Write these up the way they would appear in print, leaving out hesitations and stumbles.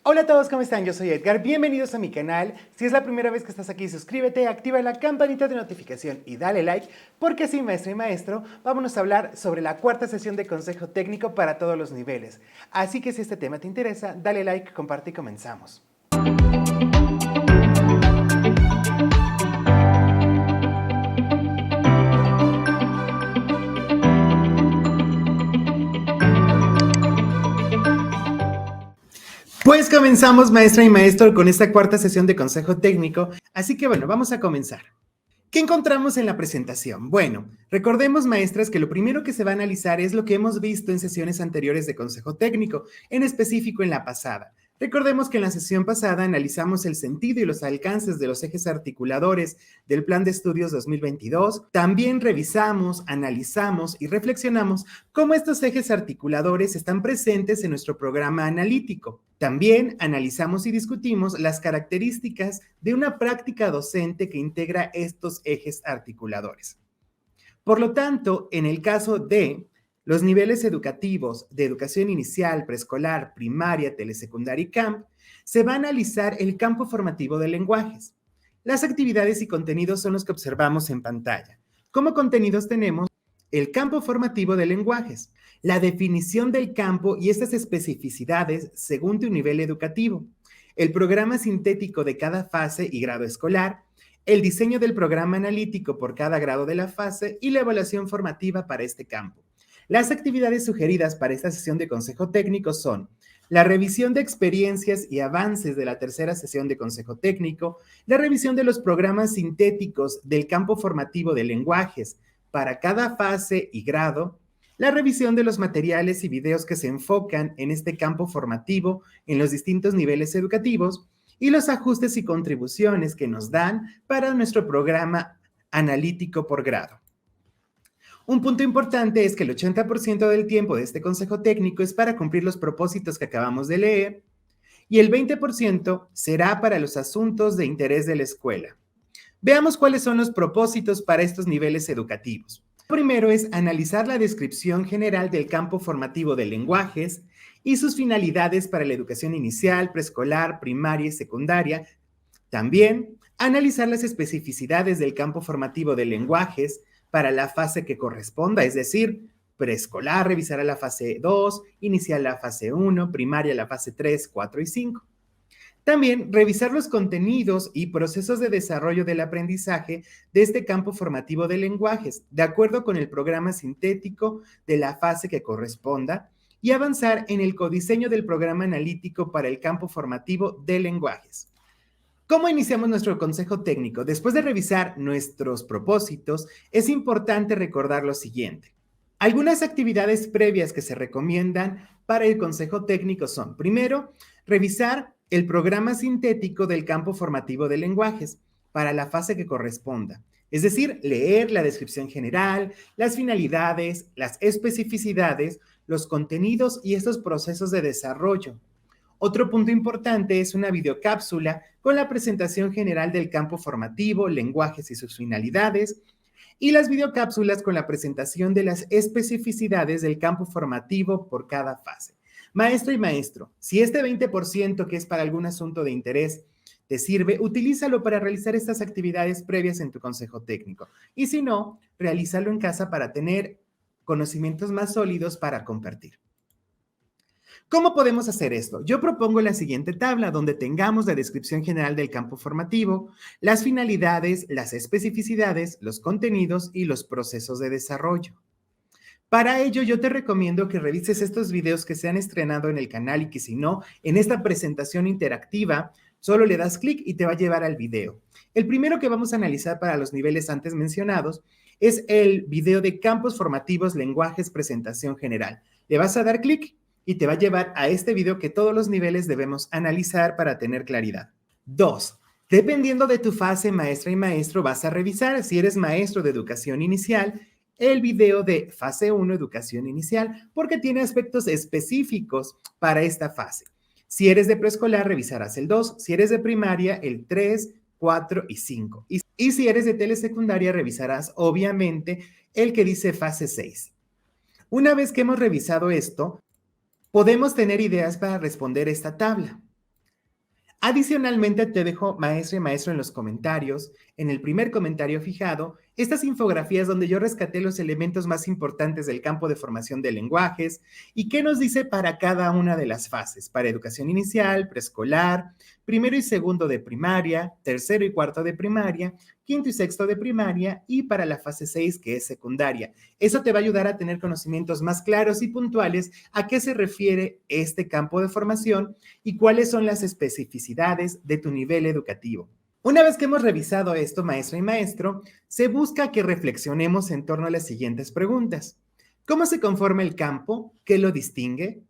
Hola a todos, ¿cómo están? Yo soy Edgar, bienvenidos a mi canal. Si es la primera vez que estás aquí, suscríbete, activa la campanita de notificación y dale like, porque así, maestro y maestro, vámonos a hablar sobre la cuarta sesión de consejo técnico para todos los niveles. Así que si este tema te interesa, dale like, comparte y comenzamos. Pues comenzamos, maestra y maestro, con esta cuarta sesión de consejo técnico. Así que bueno, vamos a comenzar. ¿Qué encontramos en la presentación? Bueno, recordemos, maestras, que lo primero que se va a analizar es lo que hemos visto en sesiones anteriores de consejo técnico, en específico en la pasada. Recordemos que en la sesión pasada analizamos el sentido y los alcances de los ejes articuladores del Plan de Estudios 2022. También revisamos, analizamos y reflexionamos cómo estos ejes articuladores están presentes en nuestro programa analítico. También analizamos y discutimos las características de una práctica docente que integra estos ejes articuladores. Por lo tanto, en el caso de los niveles educativos de educación inicial, preescolar, primaria, telesecundaria y camp, se va a analizar el campo formativo de lenguajes. Las actividades y contenidos son los que observamos en pantalla. Como contenidos tenemos el campo formativo de lenguajes, la definición del campo y estas especificidades según tu nivel educativo, el programa sintético de cada fase y grado escolar, el diseño del programa analítico por cada grado de la fase y la evaluación formativa para este campo. Las actividades sugeridas para esta sesión de consejo técnico son la revisión de experiencias y avances de la tercera sesión de consejo técnico, la revisión de los programas sintéticos del campo formativo de lenguajes para cada fase y grado, la revisión de los materiales y videos que se enfocan en este campo formativo en los distintos niveles educativos y los ajustes y contribuciones que nos dan para nuestro programa analítico por grado. Un punto importante es que el 80% del tiempo de este consejo técnico es para cumplir los propósitos que acabamos de leer y el 20% será para los asuntos de interés de la escuela. Veamos cuáles son los propósitos para estos niveles educativos. Primero es analizar la descripción general del campo formativo de lenguajes y sus finalidades para la educación inicial, preescolar, primaria y secundaria. También analizar las especificidades del campo formativo de lenguajes para la fase que corresponda, es decir, preescolar revisará la fase 2, inicial la fase 1, primaria la fase 3, 4 y 5. También revisar los contenidos y procesos de desarrollo del aprendizaje de este campo formativo de lenguajes, de acuerdo con el programa sintético de la fase que corresponda, y avanzar en el codiseño del programa analítico para el campo formativo de lenguajes. ¿Cómo iniciamos nuestro consejo técnico? Después de revisar nuestros propósitos, es importante recordar lo siguiente. Algunas actividades previas que se recomiendan para el consejo técnico son, primero, revisar el programa sintético del campo formativo de lenguajes para la fase que corresponda. Es decir, leer la descripción general, las finalidades, las especificidades, los contenidos y estos procesos de desarrollo. Otro punto importante es una videocápsula con la presentación general del campo formativo, lenguajes y sus finalidades, y las videocápsulas con la presentación de las especificidades del campo formativo por cada fase. Maestro y maestro, si este 20% que es para algún asunto de interés te sirve, utilízalo para realizar estas actividades previas en tu consejo técnico. Y si no, realízalo en casa para tener conocimientos más sólidos para compartir. ¿Cómo podemos hacer esto? Yo propongo la siguiente tabla donde tengamos la descripción general del campo formativo, las finalidades, las especificidades, los contenidos y los procesos de desarrollo. Para ello, yo te recomiendo que revises estos videos que se han estrenado en el canal y que si no, en esta presentación interactiva, solo le das clic y te va a llevar al video. El primero que vamos a analizar para los niveles antes mencionados es el video de campos formativos, lenguajes, presentación general. Le vas a dar clic y te va a llevar a este video que todos los niveles debemos analizar para tener claridad. 2. Dependiendo de tu fase, maestra y maestro, vas a revisar, si eres maestro de educación inicial, el video de fase 1, educación inicial, porque tiene aspectos específicos para esta fase. Si eres de preescolar, revisarás el 2. Si eres de primaria, el 3, 4 y 5. Y si eres de telesecundaria, revisarás obviamente el que dice fase 6. Una vez que hemos revisado esto, podemos tener ideas para responder esta tabla. Adicionalmente, te dejo, maestra y maestro, en los comentarios, en el primer comentario fijado, estas infografías donde yo rescaté los elementos más importantes del campo de formación de lenguajes y qué nos dice para cada una de las fases, para educación inicial, preescolar, primero y segundo de primaria, tercero y cuarto de primaria, quinto y sexto de primaria y para la fase 6 que es secundaria. Eso te va a ayudar a tener conocimientos más claros y puntuales a qué se refiere este campo de formación y cuáles son las especificidades de tu nivel educativo. Una vez que hemos revisado esto, maestra y maestro, se busca que reflexionemos en torno a las siguientes preguntas. ¿Cómo se conforma el campo? ¿Qué lo distingue?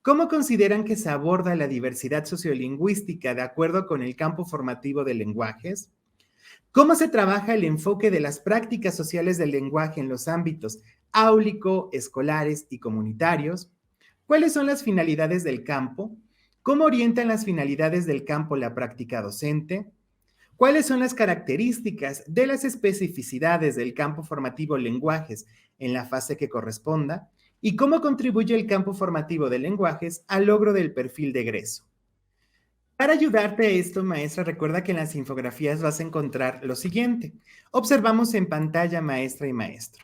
¿Cómo consideran que se aborda la diversidad sociolingüística de acuerdo con el campo formativo de lenguajes? ¿Cómo se trabaja el enfoque de las prácticas sociales del lenguaje en los ámbitos áulico, escolares y comunitarios? ¿Cuáles son las finalidades del campo? ¿Cómo orientan las finalidades del campo la práctica docente? ¿Cuáles son las características de las especificidades del campo formativo lenguajes en la fase que corresponda? ¿Y cómo contribuye el campo formativo de lenguajes al logro del perfil de egreso? Para ayudarte a esto, maestra, recuerda que en las infografías vas a encontrar lo siguiente. Observamos en pantalla, maestra y maestro.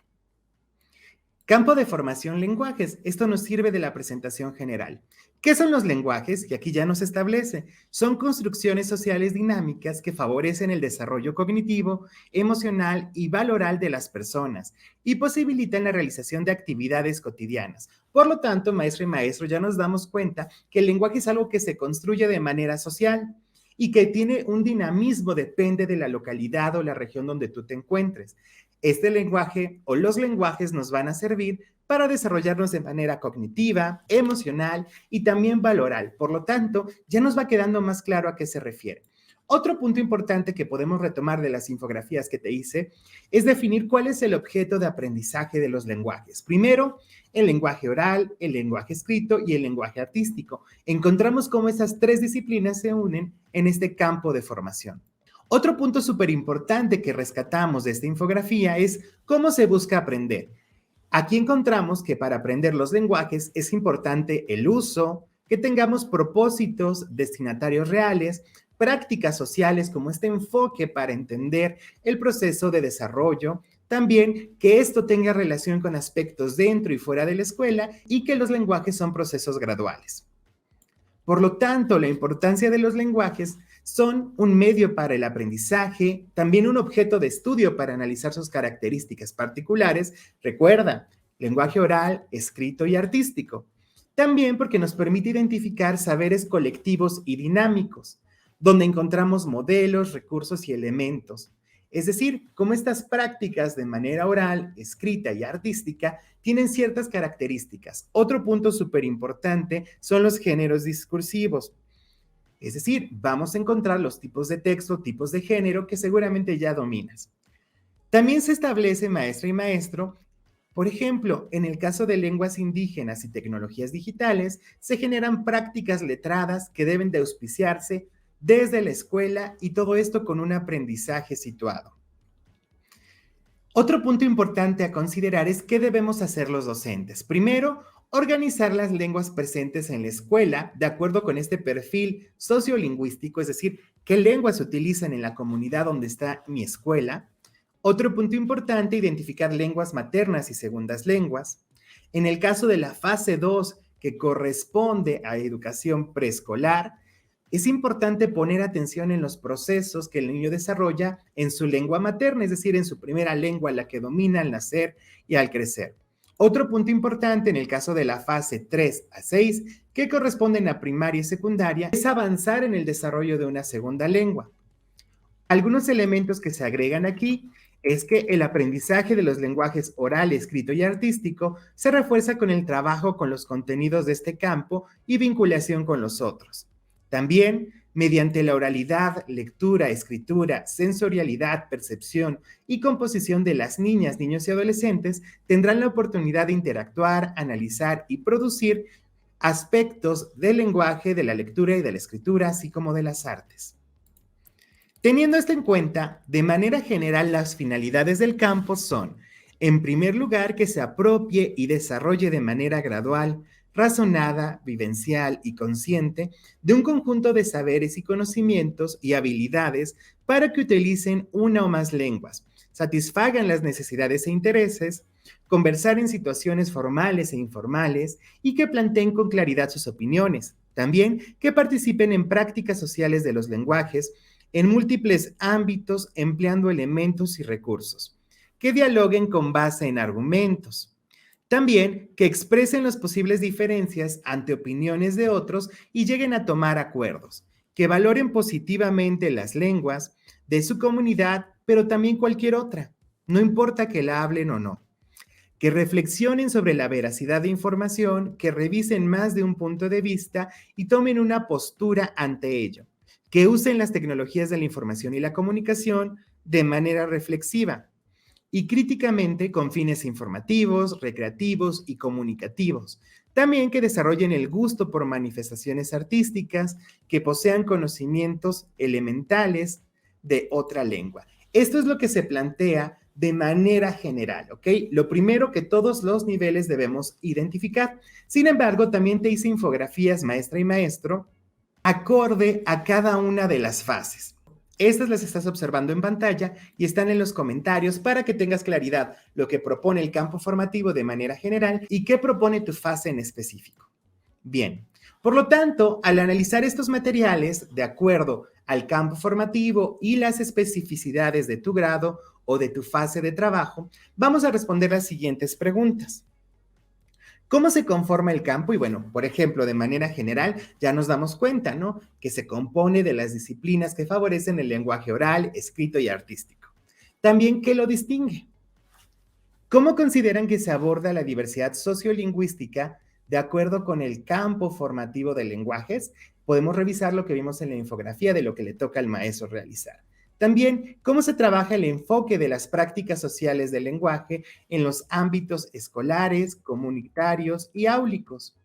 Campo de formación lenguajes. Esto nos sirve de la presentación general. ¿Qué son los lenguajes? Y aquí ya nos establece. Son construcciones sociales dinámicas que favorecen el desarrollo cognitivo, emocional y valoral de las personas y posibilitan la realización de actividades cotidianas. Por lo tanto, maestro y maestro, ya nos damos cuenta que el lenguaje es algo que se construye de manera social y que tiene un dinamismo, depende de la localidad o la región donde tú te encuentres. Este lenguaje o los lenguajes nos van a servir para desarrollarnos de manera cognitiva, emocional y también valoral. Por lo tanto, ya nos va quedando más claro a qué se refiere. Otro punto importante que podemos retomar de las infografías que te hice es definir cuál es el objeto de aprendizaje de los lenguajes. Primero, el lenguaje oral, el lenguaje escrito y el lenguaje artístico. Encontramos cómo esas tres disciplinas se unen en este campo de formación. Otro punto súper importante que rescatamos de esta infografía es cómo se busca aprender. Aquí encontramos que para aprender los lenguajes es importante el uso, que tengamos propósitos, destinatarios reales, prácticas sociales como este enfoque para entender el proceso de desarrollo, también que esto tenga relación con aspectos dentro y fuera de la escuela y que los lenguajes son procesos graduales. Por lo tanto, la importancia de los lenguajes son un medio para el aprendizaje, también un objeto de estudio para analizar sus características particulares. Recuerda, lenguaje oral, escrito y artístico. También porque nos permite identificar saberes colectivos y dinámicos, donde encontramos modelos, recursos y elementos. Es decir, cómo estas prácticas de manera oral, escrita y artística tienen ciertas características. Otro punto súper importante son los géneros discursivos. Es decir, vamos a encontrar los tipos de texto, tipos de género que seguramente ya dominas. También se establece, maestra y maestro, por ejemplo, en el caso de lenguas indígenas y tecnologías digitales, se generan prácticas letradas que deben de auspiciarse desde la escuela y todo esto con un aprendizaje situado. Otro punto importante a considerar es qué debemos hacer los docentes. Primero, organizar las lenguas presentes en la escuela de acuerdo con este perfil sociolingüístico, es decir, qué lenguas se utilizan en la comunidad donde está mi escuela. Otro punto importante, identificar lenguas maternas y segundas lenguas. En el caso de la fase 2, que corresponde a educación preescolar, es importante poner atención en los procesos que el niño desarrolla en su lengua materna, es decir, en su primera lengua, la que domina al nacer y al crecer. Otro punto importante en el caso de la fase 3 a 6, que corresponden a primaria y secundaria, es avanzar en el desarrollo de una segunda lengua. Algunos elementos que se agregan aquí es que el aprendizaje de los lenguajes oral, escrito y artístico se refuerza con el trabajo con los contenidos de este campo y vinculación con los otros. También, mediante la oralidad, lectura, escritura, sensorialidad, percepción y composición de las niñas, niños y adolescentes, tendrán la oportunidad de interactuar, analizar y producir aspectos del lenguaje, de la lectura y de la escritura, así como de las artes. Teniendo esto en cuenta, de manera general, las finalidades del campo son, en primer lugar, que se apropie y desarrolle de manera gradual, razonada, vivencial y consciente de un conjunto de saberes y conocimientos y habilidades para que utilicen una o más lenguas, satisfagan las necesidades e intereses, conversar en situaciones formales e informales y que planteen con claridad sus opiniones. También que participen en prácticas sociales de los lenguajes en múltiples ámbitos empleando elementos y recursos, que dialoguen con base en argumentos. También que expresen las posibles diferencias ante opiniones de otros y lleguen a tomar acuerdos, que valoren positivamente las lenguas de su comunidad, pero también cualquier otra, no importa que la hablen o no, que reflexionen sobre la veracidad de información, que revisen más de un punto de vista y tomen una postura ante ello, que usen las tecnologías de la información y la comunicación de manera reflexiva y críticamente con fines informativos, recreativos y comunicativos. También que desarrollen el gusto por manifestaciones artísticas, que posean conocimientos elementales de otra lengua. Esto es lo que se plantea de manera general, ¿ok? Lo primero que todos los niveles debemos identificar. Sin embargo, también te hice infografías, maestra y maestro, acorde a cada una de las fases. Estas las estás observando en pantalla y están en los comentarios para que tengas claridad lo que propone el campo formativo de manera general y qué propone tu fase en específico. Bien, por lo tanto, al analizar estos materiales de acuerdo al campo formativo y las especificidades de tu grado o de tu fase de trabajo, vamos a responder las siguientes preguntas. ¿Cómo se conforma el campo? Y bueno, por ejemplo, de manera general, ya nos damos cuenta, ¿no? Que se compone de las disciplinas que favorecen el lenguaje oral, escrito y artístico. También, ¿qué lo distingue? ¿Cómo consideran que se aborda la diversidad sociolingüística de acuerdo con el campo formativo de lenguajes? Podemos revisar lo que vimos en la infografía de lo que le toca al maestro realizar. También, cómo se trabaja el enfoque de las prácticas sociales del lenguaje en los ámbitos escolares, comunitarios y áulicos.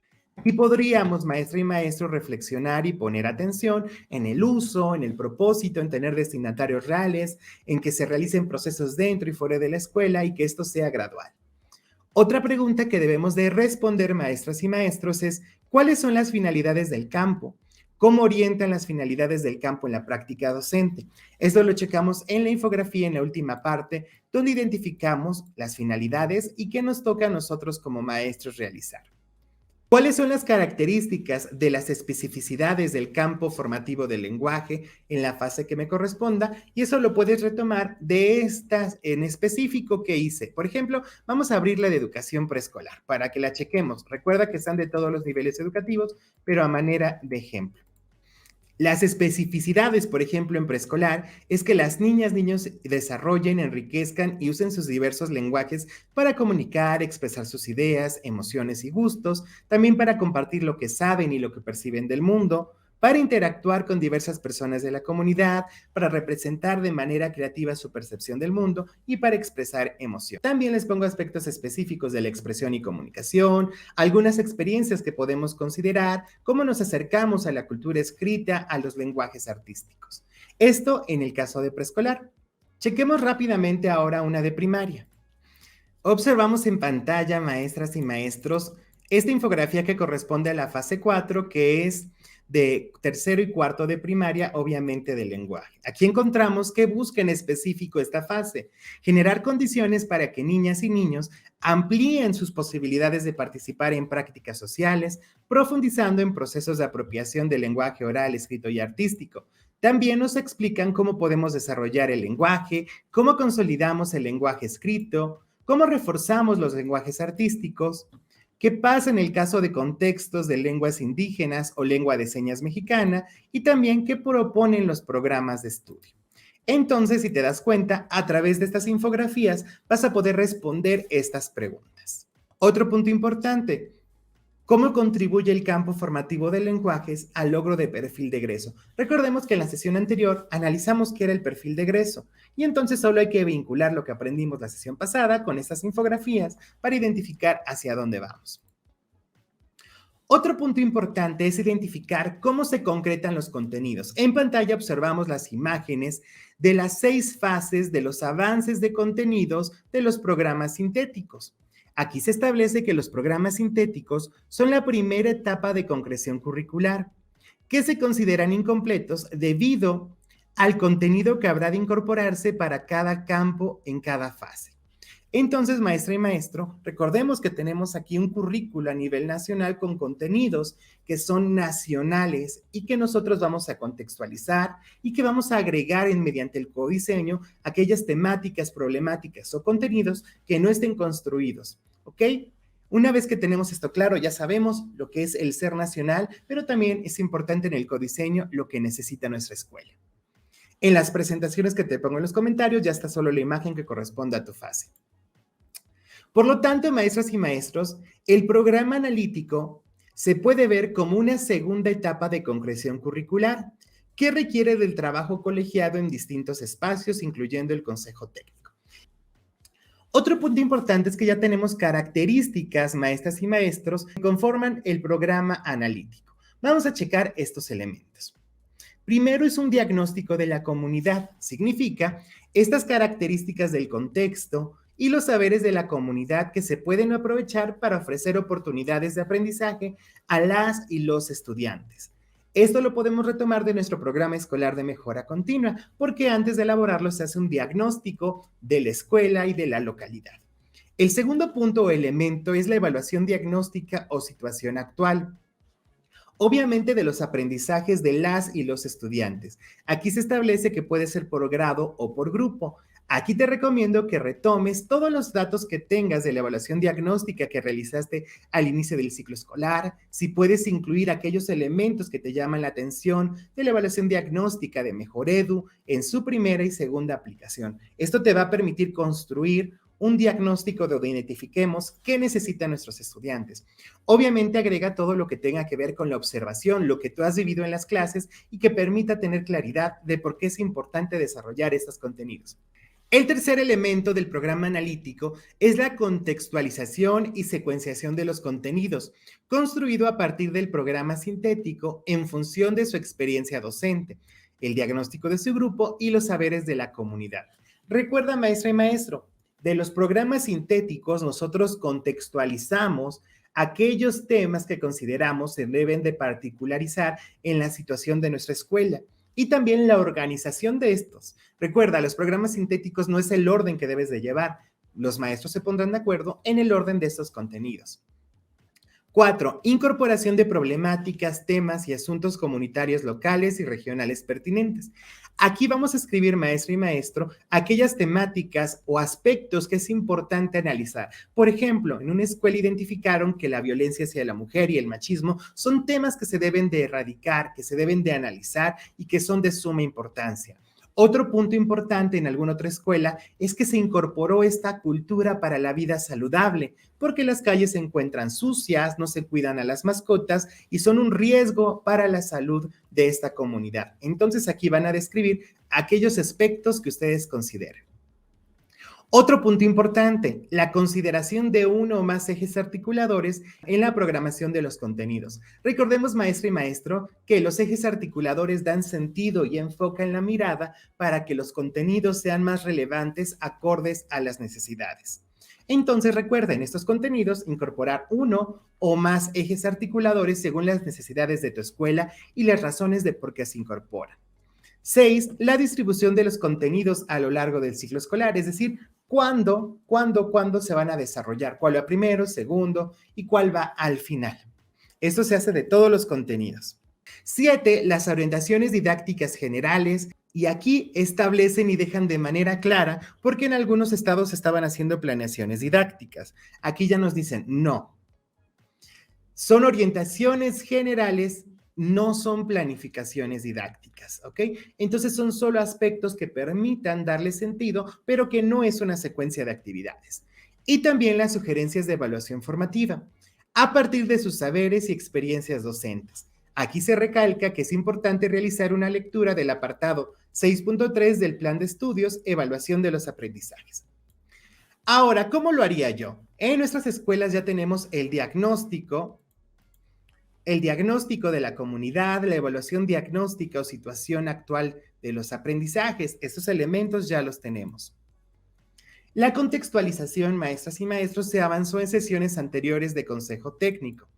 Y podríamos, maestra y maestro, reflexionar y poner atención en el uso, en el propósito, en tener destinatarios reales, en que se realicen procesos dentro y fuera de la escuela y que esto sea gradual. Otra pregunta que debemos de responder, maestras y maestros, es ¿cuáles son las finalidades del campo? ¿Cómo orientan las finalidades del campo en la práctica docente? Esto lo checamos en la infografía en la última parte, donde identificamos las finalidades y qué nos toca a nosotros como maestros realizar. ¿Cuáles son las características de las especificidades del campo formativo del lenguaje en la fase que me corresponda? Y eso lo puedes retomar de estas en específico que hice. Por ejemplo, vamos a abrir la de educación preescolar para que la chequemos. Recuerda que están de todos los niveles educativos, pero a manera de ejemplo. Las especificidades, por ejemplo, en preescolar, es que las niñas, niños desarrollen, enriquezcan y usen sus diversos lenguajes para comunicar, expresar sus ideas, emociones y gustos, también para compartir lo que saben y lo que perciben del mundo, para interactuar con diversas personas de la comunidad, para representar de manera creativa su percepción del mundo y para expresar emoción. También les pongo aspectos específicos de la expresión y comunicación, algunas experiencias que podemos considerar, cómo nos acercamos a la cultura escrita, a los lenguajes artísticos. Esto en el caso de preescolar. Chequemos rápidamente ahora una de primaria. Observamos en pantalla, maestras y maestros, esta infografía que corresponde a la fase 4, que es de tercero y cuarto de primaria, obviamente del lenguaje. Aquí encontramos que busca en específico esta fase, generar condiciones para que niñas y niños amplíen sus posibilidades de participar en prácticas sociales, profundizando en procesos de apropiación del lenguaje oral, escrito y artístico. También nos explican cómo podemos desarrollar el lenguaje, cómo consolidamos el lenguaje escrito, cómo reforzamos los lenguajes artísticos, qué pasa en el caso de contextos de lenguas indígenas o lengua de señas mexicana y también qué proponen los programas de estudio. Entonces, si te das cuenta, a través de estas infografías vas a poder responder estas preguntas. Otro punto importante, ¿cómo contribuye el campo formativo de lenguajes al logro de perfil de egreso? Recordemos que en la sesión anterior analizamos qué era el perfil de egreso y entonces solo hay que vincular lo que aprendimos la sesión pasada con estas infografías para identificar hacia dónde vamos. Otro punto importante es identificar cómo se concretan los contenidos. En pantalla observamos las imágenes de las 6 fases de los avances de contenidos de los programas sintéticos. Aquí se establece que los programas sintéticos son la primera etapa de concreción curricular, que se consideran incompletos debido al contenido que habrá de incorporarse para cada campo en cada fase. Entonces, maestra y maestro, recordemos que tenemos aquí un currículo a nivel nacional con contenidos que son nacionales y que nosotros vamos a contextualizar y que vamos a agregar mediante el codiseño aquellas temáticas, problemáticas o contenidos que no estén construidos, ¿ok? Una vez que tenemos esto claro, ya sabemos lo que es el ser nacional, pero también es importante en el codiseño lo que necesita nuestra escuela. En las presentaciones que te pongo en los comentarios ya está solo la imagen que corresponde a tu fase. Por lo tanto, maestras y maestros, el programa analítico se puede ver como una segunda etapa de concreción curricular que requiere del trabajo colegiado en distintos espacios, incluyendo el consejo técnico. Otro punto importante es que ya tenemos características, maestras y maestros, que conforman el programa analítico. Vamos a checar estos elementos. Primero es un diagnóstico de la comunidad. Significa estas características del contexto y los saberes de la comunidad que se pueden aprovechar para ofrecer oportunidades de aprendizaje a las y los estudiantes. Esto lo podemos retomar de nuestro programa escolar de mejora continua, porque antes de elaborarlo se hace un diagnóstico de la escuela y de la localidad. El segundo punto o elemento es la evaluación diagnóstica o situación actual. Obviamente de los aprendizajes de las y los estudiantes. Aquí se establece que puede ser por grado o por grupo. Aquí te recomiendo que retomes todos los datos que tengas de la evaluación diagnóstica que realizaste al inicio del ciclo escolar, si puedes incluir aquellos elementos que te llaman la atención de la evaluación diagnóstica de Mejoredu en su primera y segunda aplicación. Esto te va a permitir construir un diagnóstico donde identifiquemos qué necesitan nuestros estudiantes. Obviamente agrega todo lo que tenga que ver con la observación, lo que tú has vivido en las clases y que permita tener claridad de por qué es importante desarrollar estos contenidos. El tercer elemento del programa analítico es la contextualización y secuenciación de los contenidos, construido a partir del programa sintético en función de su experiencia docente, el diagnóstico de su grupo y los saberes de la comunidad. Recuerda, maestra y maestro, de los programas sintéticos nosotros contextualizamos aquellos temas que consideramos se deben de particularizar en la situación de nuestra escuela y también la organización de estos. Recuerda, los programas sintéticos no es el orden que debes de llevar. Los maestros se pondrán de acuerdo en el orden de estos contenidos. 4. Incorporación de problemáticas, temas y asuntos comunitarios locales y regionales pertinentes. Aquí vamos a escribir, maestro y maestro, aquellas temáticas o aspectos que es importante analizar. Por ejemplo, en una escuela identificaron que la violencia hacia la mujer y el machismo son temas que se deben de erradicar, que se deben de analizar y que son de suma importancia. Otro punto importante en alguna otra escuela es que se incorporó esta cultura para la vida saludable, porque las calles se encuentran sucias, no se cuidan a las mascotas y son un riesgo para la salud de esta comunidad. Entonces aquí van a describir aquellos aspectos que ustedes consideren. Otro punto importante, la consideración de uno o más ejes articuladores en la programación de los contenidos. Recordemos, maestra y maestro, que los ejes articuladores dan sentido y enfocan la mirada para que los contenidos sean más relevantes, acordes a las necesidades. Entonces, recuerden, estos contenidos incorporar uno o más ejes articuladores según las necesidades de tu escuela y las razones de por qué se incorporan. 6. La distribución de los contenidos a lo largo del ciclo escolar, es decir, cuándo se van a desarrollar, cuál va primero, segundo y cuál va al final. Esto se hace de todos los contenidos. 7. Las orientaciones didácticas generales, y aquí establecen y dejan de manera clara, porque en algunos estados estaban haciendo planeaciones didácticas. Aquí ya nos dicen, no. Son orientaciones generales, no son planificaciones didácticas, ¿ok? Entonces son solo aspectos que permitan darle sentido, pero que no es una secuencia de actividades. Y también las sugerencias de evaluación formativa, a partir de sus saberes y experiencias docentes. Aquí se recalca que es importante realizar una lectura del apartado 6.3 del Plan de Estudios, Evaluación de los Aprendizajes. Ahora, ¿cómo lo haría yo? En nuestras escuelas ya tenemos el diagnóstico de la comunidad, la evaluación diagnóstica o situación actual de los aprendizajes. Estos elementos ya los tenemos. La contextualización, maestras y maestros, se avanzó en sesiones anteriores de consejo técnico.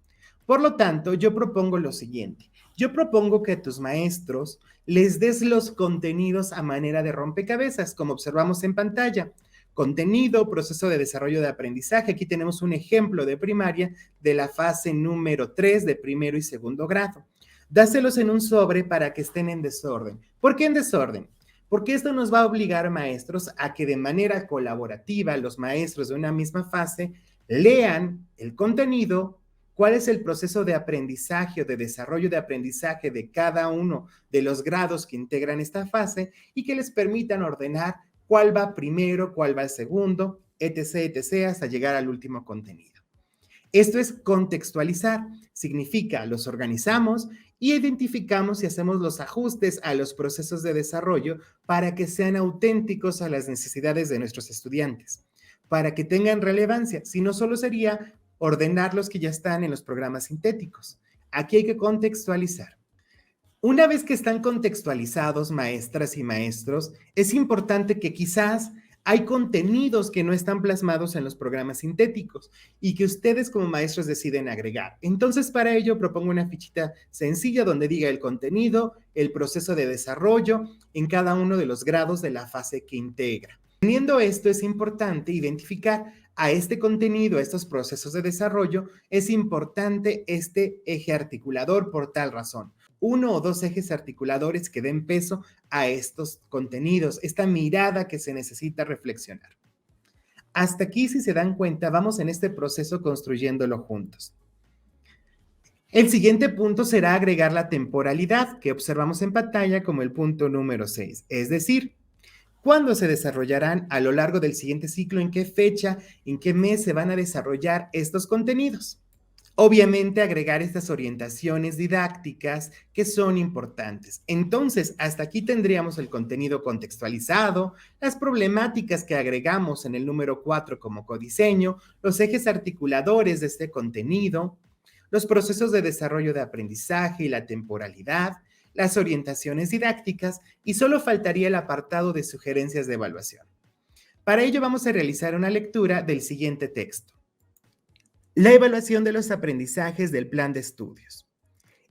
Por lo tanto, yo propongo lo siguiente. Yo propongo que a tus maestros les des los contenidos a manera de rompecabezas, como observamos en pantalla. Contenido, proceso de desarrollo de aprendizaje. Aquí tenemos un ejemplo de primaria de la fase número 3 de primero y segundo grado. Dáselos en un sobre para que estén en desorden. ¿Por qué en desorden? Porque esto nos va a obligar, maestros, a que de manera colaborativa los maestros de una misma fase lean el contenido, cuál es el proceso de aprendizaje o de desarrollo de aprendizaje de cada uno de los grados que integran esta fase y que les permitan ordenar cuál va primero, cuál va segundo, etc., etc., hasta llegar al último contenido. Esto es contextualizar, significa los organizamos y identificamos y hacemos los ajustes a los procesos de desarrollo para que sean auténticos a las necesidades de nuestros estudiantes, para que tengan relevancia, si no solo sería ordenar los que ya están en los programas sintéticos. Aquí hay que contextualizar. Una vez que están contextualizados, maestras y maestros, es importante que quizás hay contenidos que no están plasmados en los programas sintéticos y que ustedes como maestros deciden agregar. Entonces, para ello propongo una fichita sencilla donde diga el contenido, el proceso de desarrollo en cada uno de los grados de la fase que integra. Teniendo esto, es importante identificar a este contenido, a estos procesos de desarrollo, es importante este eje articulador por tal razón. Uno o dos ejes articuladores que den peso a estos contenidos, esta mirada que se necesita reflexionar. Hasta aquí, si se dan cuenta, vamos en este proceso construyéndolo juntos. El siguiente punto será agregar la temporalidad, que observamos en pantalla como el punto número 6, es decir, ¿cuándo se desarrollarán a lo largo del siguiente ciclo? ¿En qué fecha? ¿En qué mes se van a desarrollar estos contenidos? Obviamente, agregar estas orientaciones didácticas que son importantes. Entonces, hasta aquí tendríamos el contenido contextualizado, las problemáticas que agregamos en el número 4 como codiseño, los ejes articuladores de este contenido, los procesos de desarrollo de aprendizaje y la temporalidad, las orientaciones didácticas y solo faltaría el apartado de sugerencias de evaluación. Para ello vamos a realizar una lectura del siguiente texto. La evaluación de los aprendizajes del plan de estudios.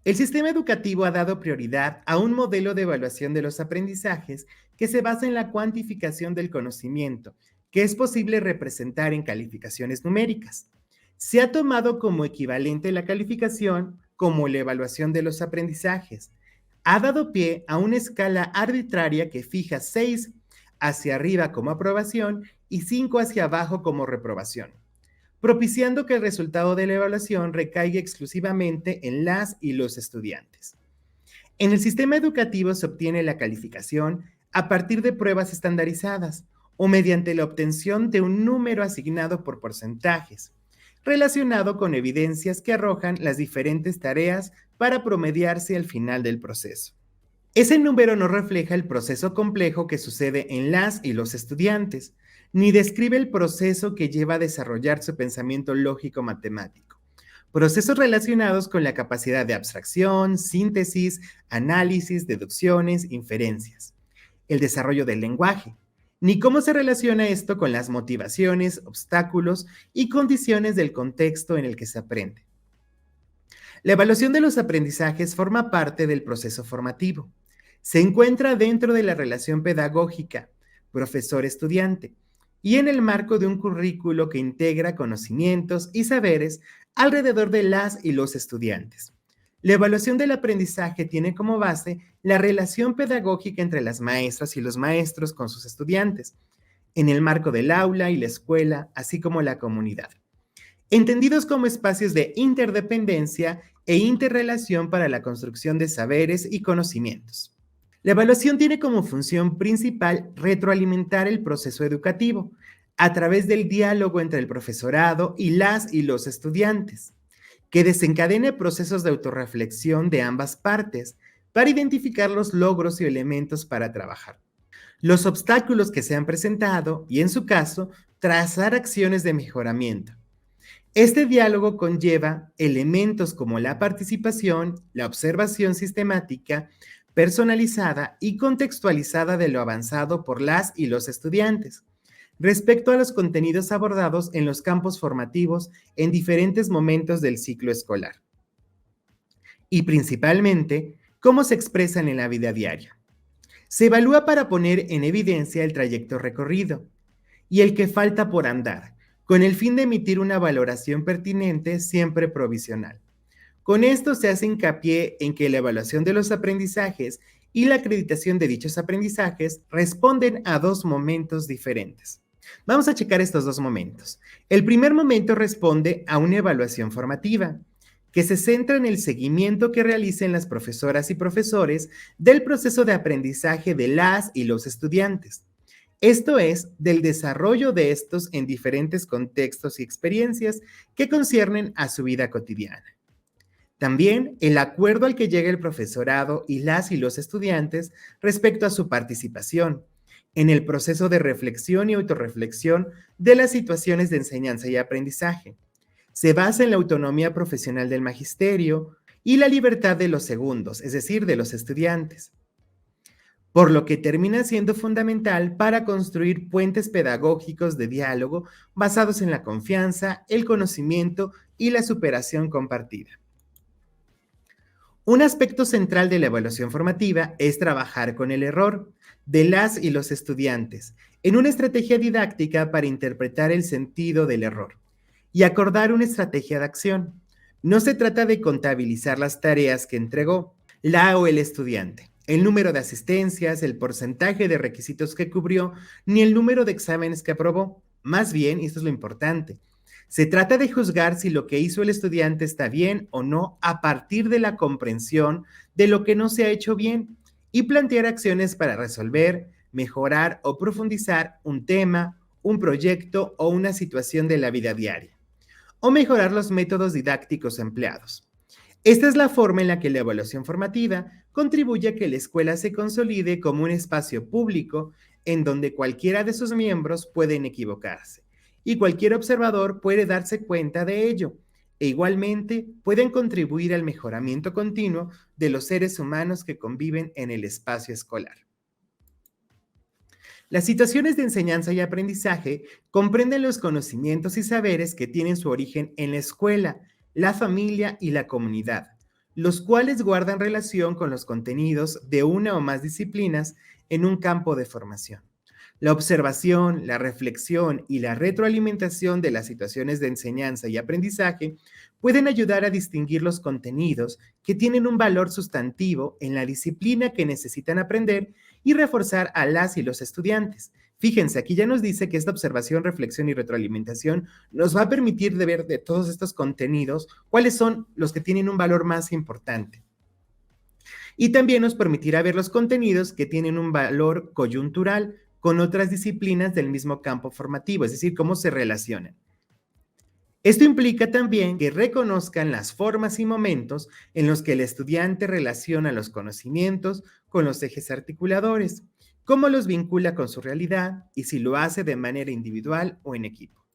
El sistema educativo ha dado prioridad a un modelo de evaluación de los aprendizajes que se basa en la cuantificación del conocimiento, que es posible representar en calificaciones numéricas. Se ha tomado como equivalente la calificación como la evaluación de los aprendizajes. Ha dado pie a una escala arbitraria que fija 6 hacia arriba como aprobación y 5 hacia abajo como reprobación, propiciando que el resultado de la evaluación recaiga exclusivamente en las y los estudiantes. En el sistema educativo se obtiene la calificación a partir de pruebas estandarizadas o mediante la obtención de un número asignado por porcentajes, relacionado con evidencias que arrojan las diferentes tareas para promediarse al final del proceso. Ese número no refleja el proceso complejo que sucede en las y los estudiantes, ni describe el proceso que lleva a desarrollar su pensamiento lógico-matemático. Procesos relacionados con la capacidad de abstracción, síntesis, análisis, deducciones, inferencias. El desarrollo del lenguaje, ni cómo se relaciona esto con las motivaciones, obstáculos y condiciones del contexto en el que se aprende. La evaluación de los aprendizajes forma parte del proceso formativo. Se encuentra dentro de la relación pedagógica, profesor-estudiante, y en el marco de un currículo que integra conocimientos y saberes alrededor de las y los estudiantes. La evaluación del aprendizaje tiene como base la relación pedagógica entre las maestras y los maestros con sus estudiantes, en el marco del aula y la escuela, así como la comunidad, entendidos como espacios de interdependencia e interrelación para la construcción de saberes y conocimientos. La evaluación tiene como función principal retroalimentar el proceso educativo a través del diálogo entre el profesorado y las y los estudiantes, que desencadene procesos de autorreflexión de ambas partes para identificar los logros y elementos para trabajar, los obstáculos que se han presentado y, en su caso, trazar acciones de mejoramiento. Este diálogo conlleva elementos como la participación, la observación sistemática, personalizada y contextualizada de lo avanzado por las y los estudiantes, respecto a los contenidos abordados en los campos formativos en diferentes momentos del ciclo escolar. Y principalmente, cómo se expresan en la vida diaria. Se evalúa para poner en evidencia el trayecto recorrido y el que falta por andar, con el fin de emitir una valoración pertinente, siempre provisional. Con esto se hace hincapié en que la evaluación de los aprendizajes y la acreditación de dichos aprendizajes responden a dos momentos diferentes. Vamos a checar estos dos momentos. El primer momento responde a una evaluación formativa, que se centra en el seguimiento que realicen las profesoras y profesores del proceso de aprendizaje de las y los estudiantes. Esto es, del desarrollo de estos en diferentes contextos y experiencias que conciernen a su vida cotidiana. También el acuerdo al que llega el profesorado y las y los estudiantes respecto a su participación en el proceso de reflexión y autorreflexión de las situaciones de enseñanza y aprendizaje. Se basa en la autonomía profesional del magisterio y la libertad de los segundos, es decir, de los estudiantes, por lo que termina siendo fundamental para construir puentes pedagógicos de diálogo basados en la confianza, el conocimiento y la superación compartida. Un aspecto central de la evaluación formativa es trabajar con el error de las y los estudiantes en una estrategia didáctica para interpretar el sentido del error y acordar una estrategia de acción. No se trata de contabilizar las tareas que entregó la o el estudiante, el número de asistencias, el porcentaje de requisitos que cubrió, ni el número de exámenes que aprobó. Más bien, y esto es lo importante, se trata de juzgar si lo que hizo el estudiante está bien o no a partir de la comprensión de lo que no se ha hecho bien y plantear acciones para resolver, mejorar o profundizar un tema, un proyecto o una situación de la vida diaria, o mejorar los métodos didácticos empleados. Esta es la forma en la que la evaluación formativa contribuye a que la escuela se consolide como un espacio público en donde cualquiera de sus miembros pueden equivocarse y cualquier observador puede darse cuenta de ello e igualmente pueden contribuir al mejoramiento continuo de los seres humanos que conviven en el espacio escolar. Las situaciones de enseñanza y aprendizaje comprenden los conocimientos y saberes que tienen su origen en la escuela, la familia y la comunidad, los cuales guardan relación con los contenidos de una o más disciplinas en un campo de formación. La observación, la reflexión y la retroalimentación de las situaciones de enseñanza y aprendizaje pueden ayudar a distinguir los contenidos que tienen un valor sustantivo en la disciplina que necesitan aprender y reforzar a las y los estudiantes. Fíjense, aquí ya nos dice que esta observación, reflexión y retroalimentación nos va a permitir de ver de todos estos contenidos cuáles son los que tienen un valor más importante. Y también nos permitirá ver los contenidos que tienen un valor coyuntural con otras disciplinas del mismo campo formativo, es decir, cómo se relacionan. Esto implica también que reconozcan las formas y momentos en los que el estudiante relaciona los conocimientos con los ejes articuladores, cómo los vincula con su realidad y si lo hace de manera individual o en equipo.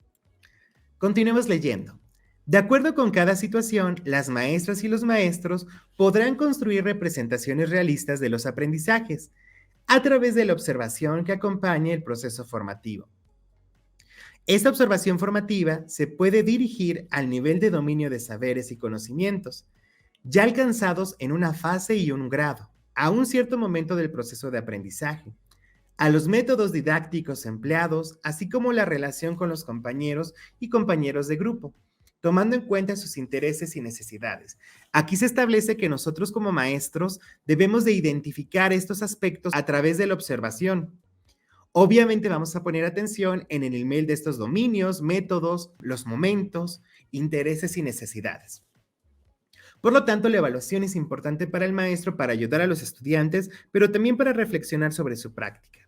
Continuemos leyendo. De acuerdo con cada situación, las maestras y los maestros podrán construir representaciones realistas de los aprendizajes a través de la observación que acompañe el proceso formativo. Esta observación formativa se puede dirigir al nivel de dominio de saberes y conocimientos, ya alcanzados en una fase y un grado, a un cierto momento del proceso de aprendizaje, a los métodos didácticos empleados, así como la relación con los compañeros y compañeros de grupo, tomando en cuenta sus intereses y necesidades. Aquí se establece que nosotros como maestros debemos de identificar estos aspectos a través de la observación. Obviamente vamos a poner atención en el nivel de estos dominios, métodos, los momentos, intereses y necesidades. Por lo tanto, la evaluación es importante para el maestro para ayudar a los estudiantes, pero también para reflexionar sobre su práctica.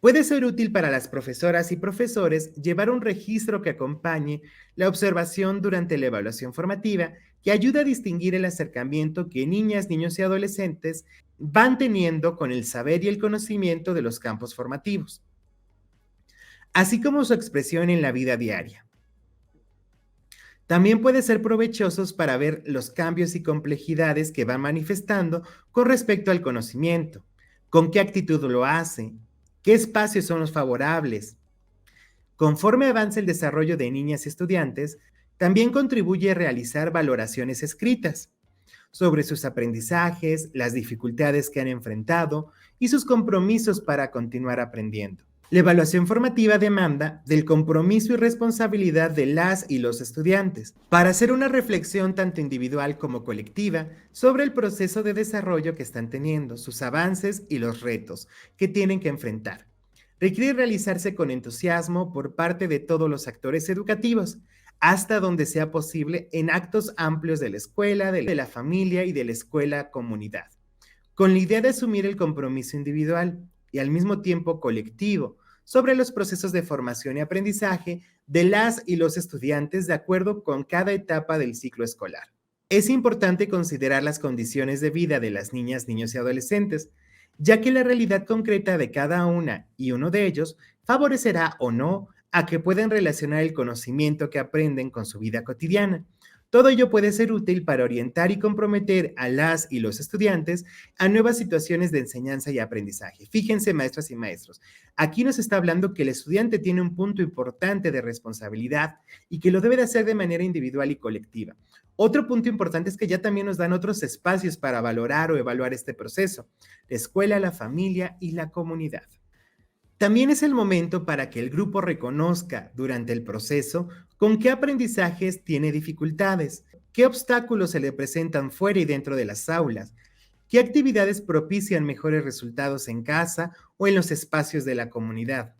Puede ser útil para las profesoras y profesores llevar un registro que acompañe la observación durante la evaluación formativa que ayuda a distinguir el acercamiento que niñas, niños y adolescentes van teniendo con el saber y el conocimiento de los campos formativos, así como su expresión en la vida diaria. También puede ser provechosos para ver los cambios y complejidades que van manifestando con respecto al conocimiento, con qué actitud lo hace, ¿Qué espacios son los favorables? Conforme avanza el desarrollo de niñas y estudiantes, también contribuye a realizar valoraciones escritas sobre sus aprendizajes, las dificultades que han enfrentado y sus compromisos para continuar aprendiendo. La evaluación formativa demanda del compromiso y responsabilidad de las y los estudiantes para hacer una reflexión tanto individual como colectiva sobre el proceso de desarrollo que están teniendo, sus avances y los retos que tienen que enfrentar. Requiere realizarse con entusiasmo por parte de todos los actores educativos, hasta donde sea posible en actos amplios de la escuela, de la familia y de la escuela comunidad, con la idea de asumir el compromiso individual y al mismo tiempo colectivo sobre los procesos de formación y aprendizaje de las y los estudiantes de acuerdo con cada etapa del ciclo escolar. Es importante considerar las condiciones de vida de las niñas, niños y adolescentes, ya que la realidad concreta de cada una y uno de ellos favorecerá o no a que puedan relacionar el conocimiento que aprenden con su vida cotidiana. Todo ello puede ser útil para orientar y comprometer a las y los estudiantes a nuevas situaciones de enseñanza y aprendizaje. Fíjense, maestras y maestros, aquí nos está hablando que el estudiante tiene un punto importante de responsabilidad y que lo debe de hacer de manera individual y colectiva. Otro punto importante es que ya también nos dan otros espacios para valorar o evaluar este proceso: la escuela, la familia y la comunidad. También es el momento para que el grupo reconozca durante el proceso con qué aprendizajes tiene dificultades, qué obstáculos se le presentan fuera y dentro de las aulas, qué actividades propician mejores resultados en casa o en los espacios de la comunidad,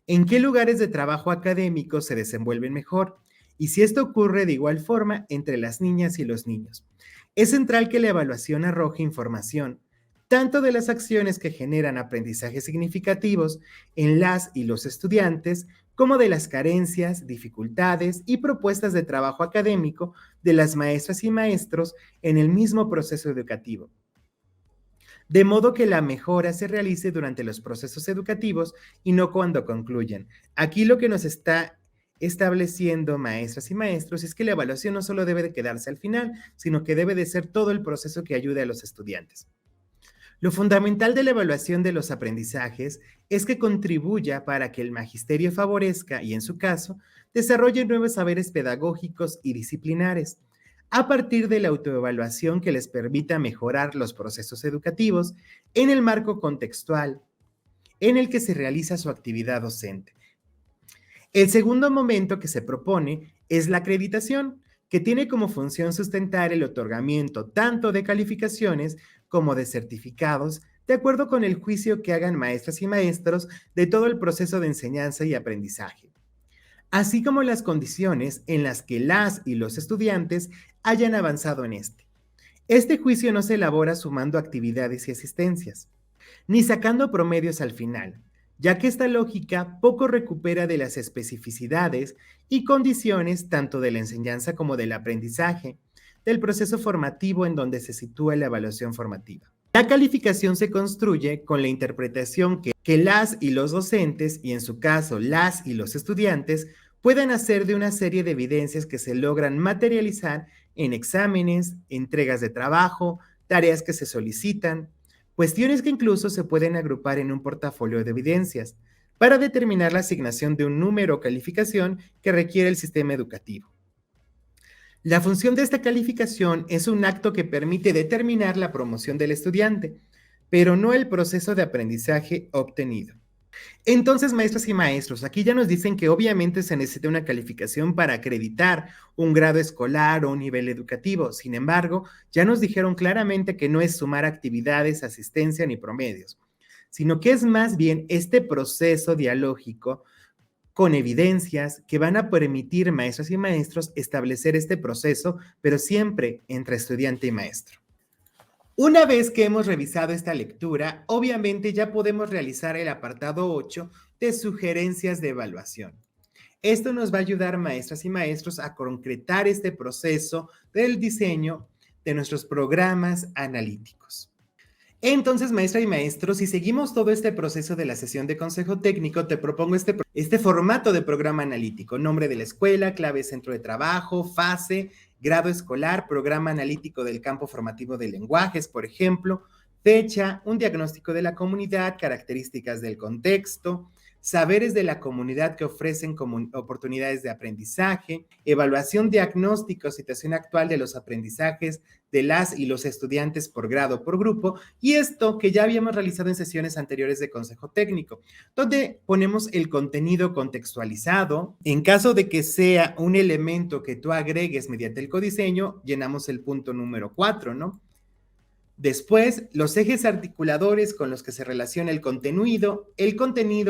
en qué lugares de trabajo académico se desenvuelven mejor y si esto ocurre de igual forma entre las niñas y los niños. Es central que la evaluación arroje información tanto de las acciones que generan aprendizajes significativos en las y los estudiantes, como de las carencias, dificultades y propuestas de trabajo académico de las maestras y maestros en el mismo proceso educativo. De modo que la mejora se realice durante los procesos educativos y no cuando concluyen. Aquí lo que nos está estableciendo maestras y maestros es que la evaluación no solo debe de quedarse al final, sino que debe de ser todo el proceso que ayude a los estudiantes. Lo fundamental de la evaluación de los aprendizajes es que contribuya para que el magisterio favorezca y, en su caso, desarrolle nuevos saberes pedagógicos y disciplinares a partir de la autoevaluación que les permita mejorar los procesos educativos en el marco contextual en el que se realiza su actividad docente. El segundo momento que se propone es la acreditación, que tiene como función sustentar el otorgamiento tanto de calificaciones como de certificados, de acuerdo con el juicio que hagan maestras y maestros de todo el proceso de enseñanza y aprendizaje, así como las condiciones en las que las y los estudiantes hayan avanzado en este. Este juicio no se elabora sumando actividades y asistencias, ni sacando promedios al final, ya que esta lógica poco recupera de las especificidades y condiciones tanto de la enseñanza como del aprendizaje, del proceso formativo en donde se sitúa la evaluación formativa. La calificación se construye con la interpretación que las y los docentes, y en su caso las y los estudiantes, puedan hacer de una serie de evidencias que se logran materializar en exámenes, entregas de trabajo, tareas que se solicitan, cuestiones que incluso se pueden agrupar en un portafolio de evidencias para determinar la asignación de un número o calificación que requiere el sistema educativo. La función de esta calificación es un acto que permite determinar la promoción del estudiante, pero no el proceso de aprendizaje obtenido. Entonces, maestras y maestros, aquí ya nos dicen que obviamente se necesita una calificación para acreditar un grado escolar o un nivel educativo. Sin embargo, ya nos dijeron claramente que no es sumar actividades, asistencia ni promedios, sino que es más bien este proceso dialógico con evidencias que van a permitir, maestras y maestros, establecer este proceso, pero siempre entre estudiante y maestro. Una vez que hemos revisado esta lectura, obviamente ya podemos realizar el apartado 8 de sugerencias de evaluación. Esto nos va a ayudar, maestras y maestros, a concretar este proceso del diseño de nuestros programas analíticos. Entonces, maestra y maestro, si seguimos todo este proceso de la sesión de consejo técnico, te propongo este formato de programa analítico: nombre de la escuela, clave centro de trabajo, fase, grado escolar, programa analítico del campo formativo de lenguajes, por ejemplo, fecha, un diagnóstico de la comunidad, características del contexto, saberes de la comunidad que ofrecen oportunidades de aprendizaje, evaluación, diagnóstico, situación actual de los aprendizajes de las y los estudiantes por grado, por grupo, y esto que ya habíamos realizado en sesiones anteriores de consejo técnico, donde ponemos el contenido contextualizado. En caso de que sea un elemento que tú agregues mediante el codiseño, llenamos el punto número 4, ¿no? Después, los ejes articuladores con los que se relaciona el contenido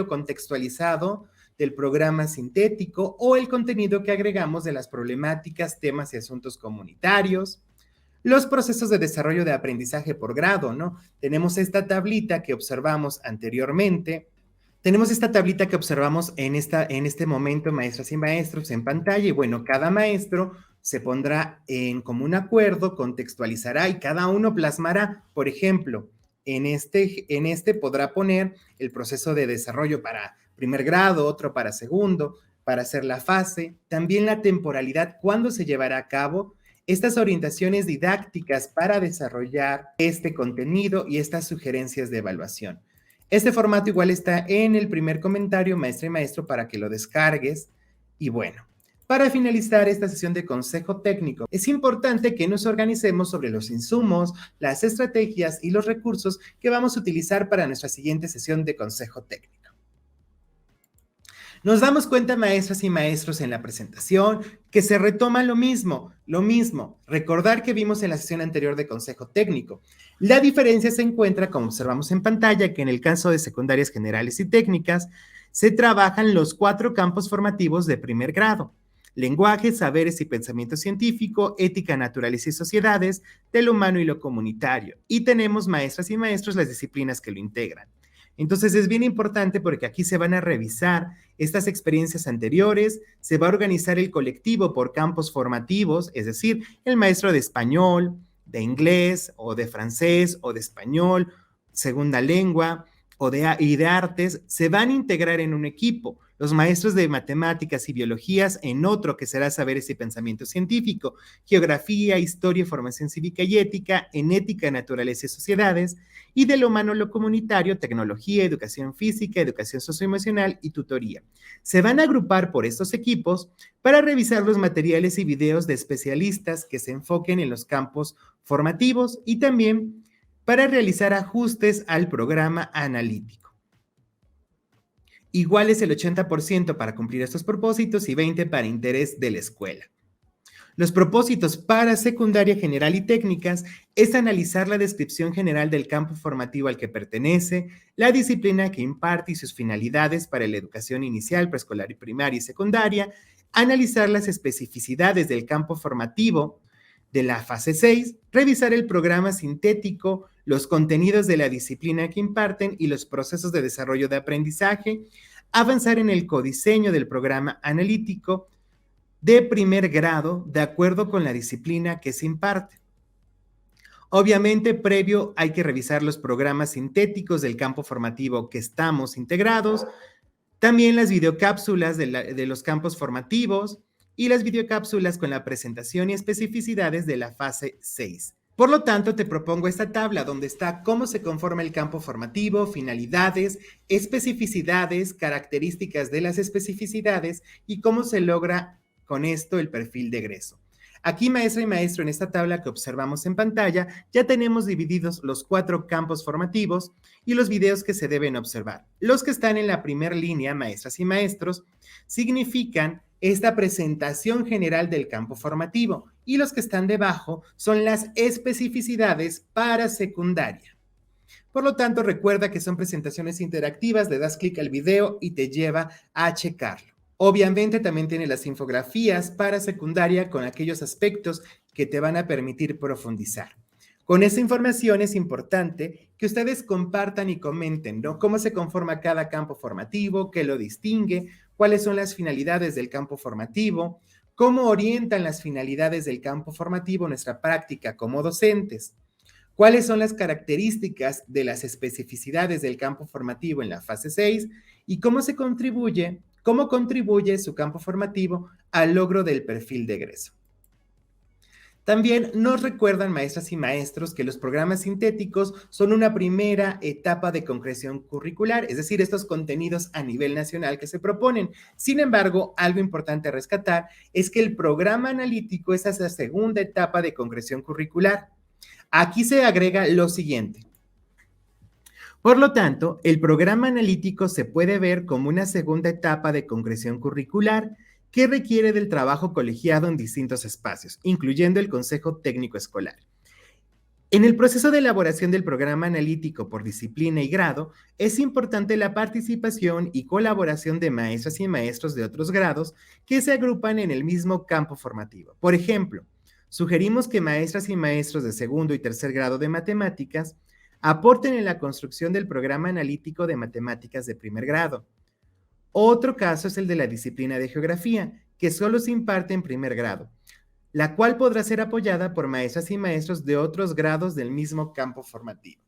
contextualizado del programa sintético o el contenido que agregamos de las problemáticas, temas y asuntos comunitarios. Los procesos de desarrollo de aprendizaje por grado, ¿no? Tenemos esta tablita que observamos anteriormente. Tenemos esta tablita que observamos en este momento, maestras y maestros, en pantalla, y bueno, cada maestro se pondrá en común acuerdo, contextualizará y cada uno plasmará, por ejemplo, en este podrá poner el proceso de desarrollo para primer grado, otro para segundo, para hacer la fase, también la temporalidad, cuándo se llevará a cabo, estas orientaciones didácticas para desarrollar este contenido y estas sugerencias de evaluación. Este formato igual está en el primer comentario, maestra y maestro, para que lo descargues. Y bueno, para finalizar esta sesión de consejo técnico, es importante que nos organicemos sobre los insumos, las estrategias y los recursos que vamos a utilizar para nuestra siguiente sesión de consejo técnico. Nos damos cuenta, maestras y maestros, en la presentación que se retoma lo mismo, recordar que vimos en la sesión anterior de consejo técnico. La diferencia se encuentra, como observamos en pantalla, que en el caso de secundarias generales y técnicas, se trabajan los 4 campos formativos de primer grado: lenguaje, saberes y pensamiento científico, ética, naturales y sociedades, de lo humano y lo comunitario. Y tenemos, maestras y maestros, las disciplinas que lo integran. Entonces es bien importante porque aquí se van a revisar estas experiencias anteriores, se va a organizar el colectivo por campos formativos, es decir, el maestro de español, de inglés o de francés o de español, segunda lengua y de artes, se van a integrar en un equipo. Los maestros de matemáticas y biologías en otro, que será saberes y pensamiento científico, geografía, historia, formación cívica y ética, en ética, naturaleza y sociedades, y de lo humano lo comunitario, tecnología, educación física, educación socioemocional y tutoría. Se van a agrupar por estos equipos para revisar los materiales y videos de especialistas que se enfoquen en los campos formativos y también para realizar ajustes al programa analítico. Igual es el 80% para cumplir estos propósitos y 20% para interés de la escuela. Los propósitos para secundaria general y técnicas es analizar la descripción general del campo formativo al que pertenece, la disciplina que imparte y sus finalidades para la educación inicial, preescolar, primaria y secundaria, analizar las especificidades del campo formativo de la fase 6, revisar el programa sintético, los contenidos de la disciplina que imparten y los procesos de desarrollo de aprendizaje, avanzar en el codiseño del programa analítico de primer grado de acuerdo con la disciplina que se imparte. Obviamente, previo hay que revisar los programas sintéticos del campo formativo que estamos integrados, también las videocápsulas de los campos formativos y las videocápsulas con la presentación y especificidades de la fase 6. Por lo tanto, te propongo esta tabla donde está cómo se conforma el campo formativo, finalidades, especificidades, características de las especificidades y cómo se logra con esto el perfil de egreso. Aquí, maestra y maestro, en esta tabla que observamos en pantalla, ya tenemos divididos los 4 campos formativos y los videos que se deben observar. Los que están en la primera línea, maestras y maestros, significan esta presentación general del campo formativo y los que están debajo son las especificidades para secundaria. Por lo tanto, recuerda que son presentaciones interactivas, le das clic al video y te lleva a checarlo. Obviamente también tiene las infografías para secundaria con aquellos aspectos que te van a permitir profundizar. Con esta información es importante que ustedes compartan y comenten, ¿no? Cómo se conforma cada campo formativo, qué lo distingue, cuáles son las finalidades del campo formativo, cómo orientan las finalidades del campo formativo nuestra práctica como docentes, cuáles son las características de las especificidades del campo formativo en la fase 6 y cómo contribuye su campo formativo al logro del perfil de egreso. También nos recuerdan, maestras y maestros, que los programas sintéticos son una primera etapa de concreción curricular, es decir, estos contenidos a nivel nacional que se proponen. Sin embargo, algo importante a rescatar es que el programa analítico es esa segunda etapa de concreción curricular. Aquí se agrega lo siguiente. Por lo tanto, el programa analítico se puede ver como una segunda etapa de concreción curricular que requiere del trabajo colegiado en distintos espacios, incluyendo el Consejo Técnico Escolar. En el proceso de elaboración del programa analítico por disciplina y grado, es importante la participación y colaboración de maestras y maestros de otros grados que se agrupan en el mismo campo formativo. Por ejemplo, sugerimos que maestras y maestros de segundo y tercer grado de matemáticas aporten en la construcción del programa analítico de matemáticas de primer grado. Otro caso es el de la disciplina de geografía, que solo se imparte en primer grado, la cual podrá ser apoyada por maestras y maestros de otros grados del mismo campo formativo.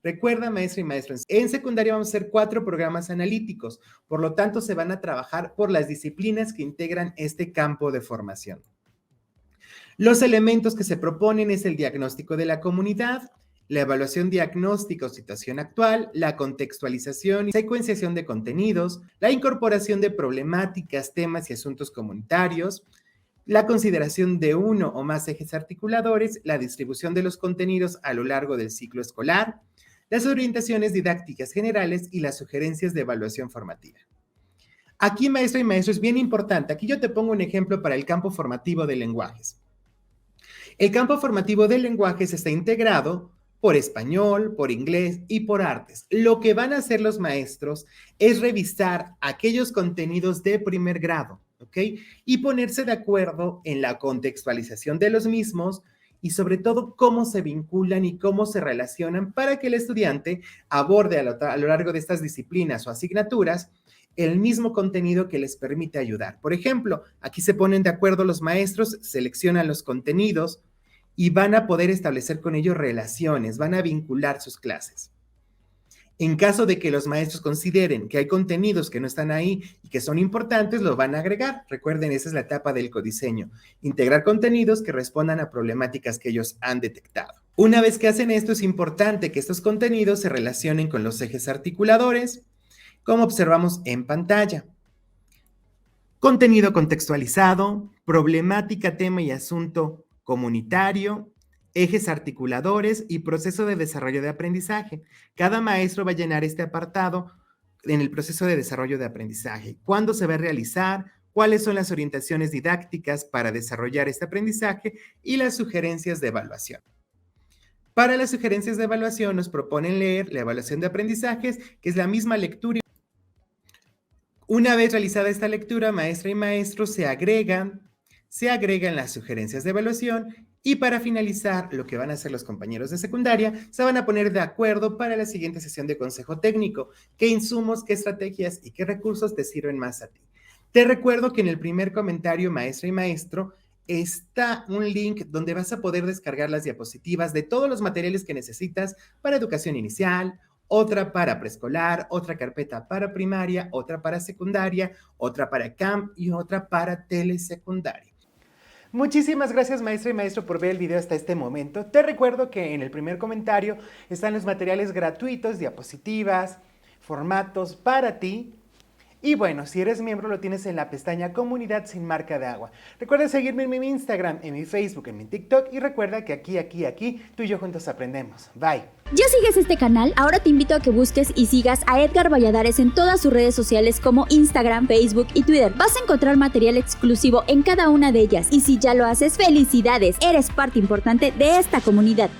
Recuerda, maestra y maestro, en secundaria vamos a hacer 4 programas analíticos, por lo tanto se van a trabajar por las disciplinas que integran este campo de formación. Los elementos que se proponen es el diagnóstico de la comunidad, la evaluación diagnóstica o situación actual, la contextualización y secuenciación de contenidos, la incorporación de problemáticas, temas y asuntos comunitarios, la consideración de uno o más ejes articuladores, la distribución de los contenidos a lo largo del ciclo escolar, las orientaciones didácticas generales y las sugerencias de evaluación formativa. Aquí, maestro y maestro, es bien importante. Aquí yo te pongo un ejemplo para el campo formativo de lenguajes. El campo formativo de lenguajes está integrado por español, por inglés y por artes. Lo que van a hacer los maestros es revisar aquellos contenidos de primer grado, ¿ok? Y ponerse de acuerdo en la contextualización de los mismos y sobre todo cómo se vinculan y cómo se relacionan para que el estudiante aborde a lo largo de estas disciplinas o asignaturas el mismo contenido que les permite ayudar. Por ejemplo, aquí se ponen de acuerdo los maestros, seleccionan los contenidos y van a poder establecer con ellos relaciones, van a vincular sus clases. En caso de que los maestros consideren que hay contenidos que no están ahí y que son importantes, los van a agregar. Recuerden, esa es la etapa del codiseño, integrar contenidos que respondan a problemáticas que ellos han detectado. Una vez que hacen esto, es importante que estos contenidos se relacionen con los ejes articuladores, como observamos en pantalla. Contenido contextualizado, problemática, tema y asunto comunitario, ejes articuladores y proceso de desarrollo de aprendizaje. Cada maestro va a llenar este apartado en el proceso de desarrollo de aprendizaje. ¿Cuándo se va a realizar? ¿Cuáles son las orientaciones didácticas para desarrollar este aprendizaje? Y las sugerencias de evaluación. Para las sugerencias de evaluación nos proponen leer la evaluación de aprendizajes, que es la misma lectura. Una vez realizada esta lectura, maestra y maestro se agregan las sugerencias de evaluación y para finalizar, lo que van a hacer los compañeros de secundaria, se van a poner de acuerdo para la siguiente sesión de consejo técnico, qué insumos, qué estrategias y qué recursos te sirven más a ti. Te recuerdo que en el primer comentario, maestra y maestro, está un link donde vas a poder descargar las diapositivas de todos los materiales que necesitas para educación inicial, otra para preescolar, otra carpeta para primaria, otra para secundaria, otra para CAMP y otra para telesecundaria. Muchísimas gracias, maestra y maestro, por ver el video hasta este momento. Te recuerdo que en el primer comentario están los materiales gratuitos, diapositivas, formatos para ti. Y bueno, si eres miembro lo tienes en la pestaña Comunidad sin marca de agua. Recuerda seguirme en mi Instagram, en mi Facebook, en mi TikTok y recuerda que aquí, tú y yo juntos aprendemos. Bye. ¿Ya sigues este canal? Ahora te invito a que busques y sigas a Edgar Valladares en todas sus redes sociales como Instagram, Facebook y Twitter. Vas a encontrar material exclusivo en cada una de ellas. Y si ya lo haces, ¡felicidades! Eres parte importante de esta comunidad.